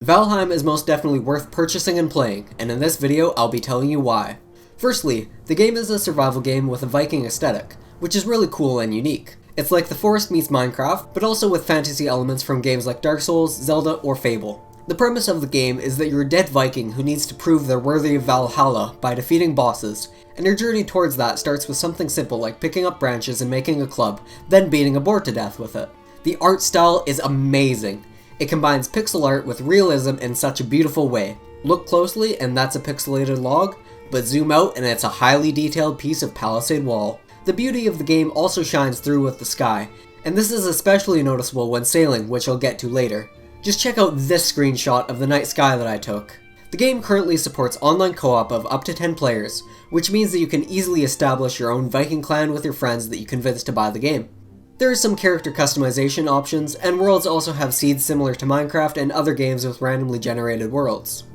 Valheim is most definitely worth purchasing and playing, and in this video I'll be telling you why. Firstly, the game is a survival game with a Viking aesthetic, which is really cool and unique. It's like The Forest meets Minecraft, but also with fantasy elements from games like Dark Souls, Zelda, or Fable. The premise of the game is that you're a dead Viking who needs to prove they're worthy of Valhalla by defeating bosses, and your journey towards that starts with something simple like picking up branches and making a club, then beating a boar to death with it. The art style is amazing. It combines pixel art with realism in such a beautiful way. Look closely and that's a pixelated log, but zoom out and it's a highly detailed piece of palisade wall. The beauty of the game also shines through with the sky, and this is especially noticeable when sailing, which I'll get to later. Just check out this screenshot of the night sky that I took. The game currently supports online co-op of up to 10 players, which means that you can easily establish your own Viking clan with your friends that you convince to buy the game. There are some character customization options, and worlds also have seeds similar to Minecraft and other games with randomly generated worlds.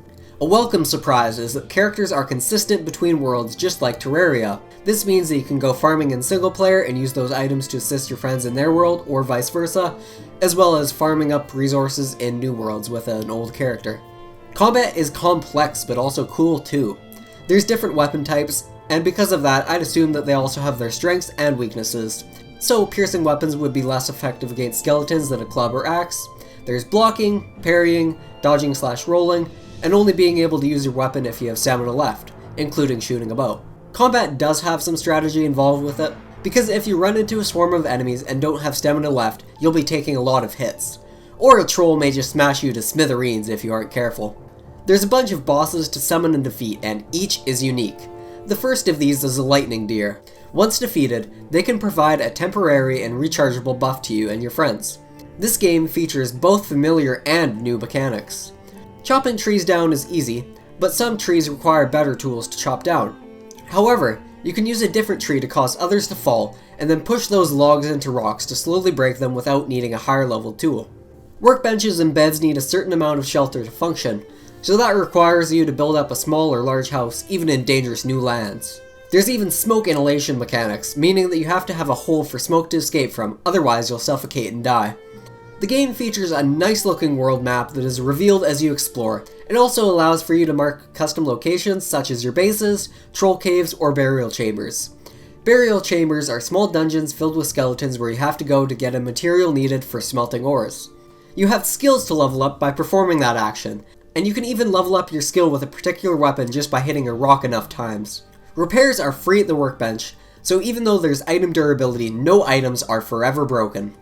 A welcome surprise is that characters are consistent between worlds just like Terraria. This means that you can go farming in single player and use those items to assist your friends in their world, or vice versa, as well as farming up resources in new worlds with an old character. Combat is complex but also cool too. There's different weapon types, and because of that I'd assume that they also have their strengths and weaknesses. So piercing weapons would be less effective against skeletons than a club or axe. There's blocking, parrying, dodging/rolling, and only being able to use your weapon if you have stamina left, including shooting a bow. Combat does have some strategy involved with it, because if you run into a swarm of enemies and don't have stamina left, you'll be taking a lot of hits. Or a troll may just smash you to smithereens if you aren't careful. There's a bunch of bosses to summon and defeat, and each is unique. The first of these is a lightning deer. Once defeated, they can provide a temporary and rechargeable buff to you and your friends. This game features both familiar and new mechanics. Chopping trees down is easy, but some trees require better tools to chop down. However, you can use a different tree to cause others to fall, and then push those logs into rocks to slowly break them without needing a higher level tool. Workbenches and beds need a certain amount of shelter to function, so that requires you to build up a small or large house even in dangerous new lands. There's even smoke inhalation mechanics, meaning that you have to have a hole for smoke to escape from, otherwise you'll suffocate and die. The game features a nice looking world map that is revealed as you explore. It also allows for you to mark custom locations such as your bases, troll caves, or burial chambers. Burial chambers are small dungeons filled with skeletons where you have to go to get a material needed for smelting ores. You have skills to level up by performing that action, and you can even level up your skill with a particular weapon just by hitting a rock enough times. Repairs are free at the workbench, so even though there's item durability, no items are forever broken.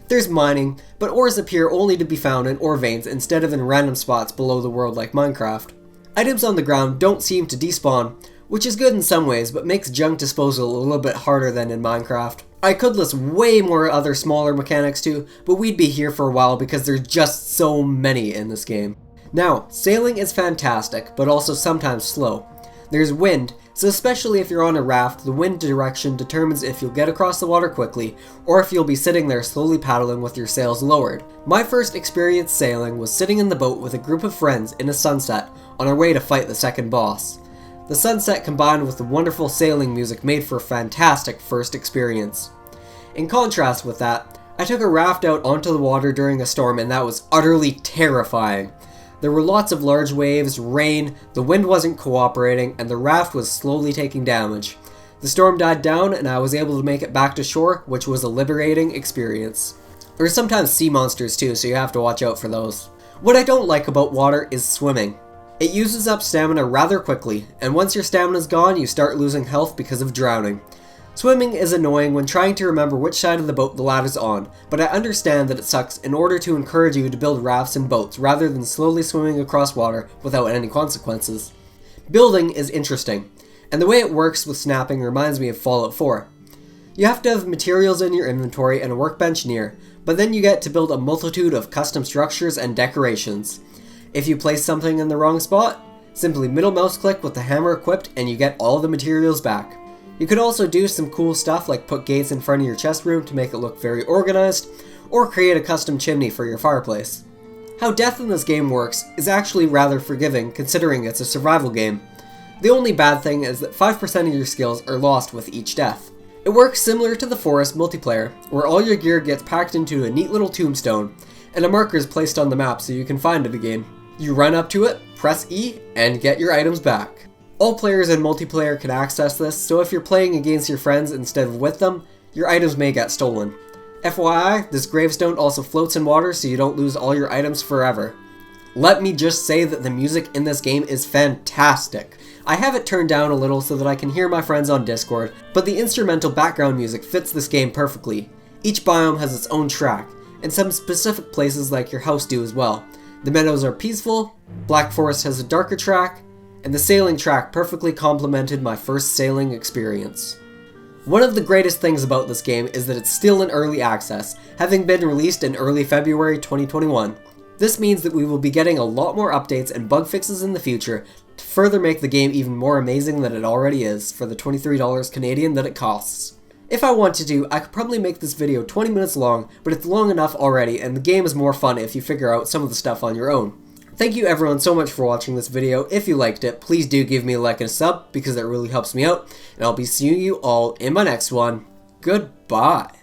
There's mining, but ores appear only to be found in ore veins instead of in random spots below the world like Minecraft. Items on the ground don't seem to despawn, which is good in some ways, but makes junk disposal a little bit harder than in Minecraft. I could list way more other smaller mechanics too, but we'd be here for a while because there's just so many in this game. Now, sailing is fantastic, but also sometimes slow. There's wind, so especially if you're on a raft, the wind direction determines if you'll get across the water quickly, or if you'll be sitting there slowly paddling with your sails lowered. My first experience sailing was sitting in the boat with a group of friends in a sunset, on our way to fight the second boss. The sunset combined with the wonderful sailing music made for a fantastic first experience. In contrast with that, I took a raft out onto the water during a storm and that was utterly terrifying. There were lots of large waves, rain, the wind wasn't cooperating, and the raft was slowly taking damage. The storm died down and I was able to make it back to shore, which was a liberating experience. There are sometimes sea monsters too, so you have to watch out for those. What I don't like about water is swimming. It uses up stamina rather quickly, and once your stamina's gone, you start losing health because of drowning. Swimming is annoying when trying to remember which side of the boat the ladder's on, but I understand that it sucks in order to encourage you to build rafts and boats rather than slowly swimming across water without any consequences. Building is interesting, and the way it works with snapping reminds me of Fallout 4. You have to have materials in your inventory and a workbench near, but then you get to build a multitude of custom structures and decorations. If you place something in the wrong spot, simply middle mouse click with the hammer equipped and you get all the materials back. You could also do some cool stuff like put gates in front of your chest room to make it look very organized, or create a custom chimney for your fireplace. How death in this game works is actually rather forgiving considering it's a survival game. The only bad thing is that 5% of your skills are lost with each death. It works similar to The Forest multiplayer, where all your gear gets packed into a neat little tombstone, and a marker is placed on the map so you can find it again. You run up to it, press E, and get your items back. All players in multiplayer can access this, so if you're playing against your friends instead of with them, your items may get stolen. FYI, this gravestone also floats in water so you don't lose all your items forever. Let me just say that the music in this game is fantastic. I have it turned down a little so that I can hear my friends on Discord, but the instrumental background music fits this game perfectly. Each biome has its own track, and some specific places like your house do as well. The meadows are peaceful, Black Forest has a darker track, and the sailing track perfectly complemented my first sailing experience. One of the greatest things about this game is that it's still in early access, having been released in early February 2021. This means that we will be getting a lot more updates and bug fixes in the future to further make the game even more amazing than it already is for the $23 Canadian that it costs. If I wanted to, I could probably make this video 20 minutes long, but it's long enough already and the game is more fun if you figure out some of the stuff on your own. Thank you everyone so much for watching this video. If you liked it, please do give me a like and a sub because that really helps me out, and I'll be seeing you all in my next one. Goodbye.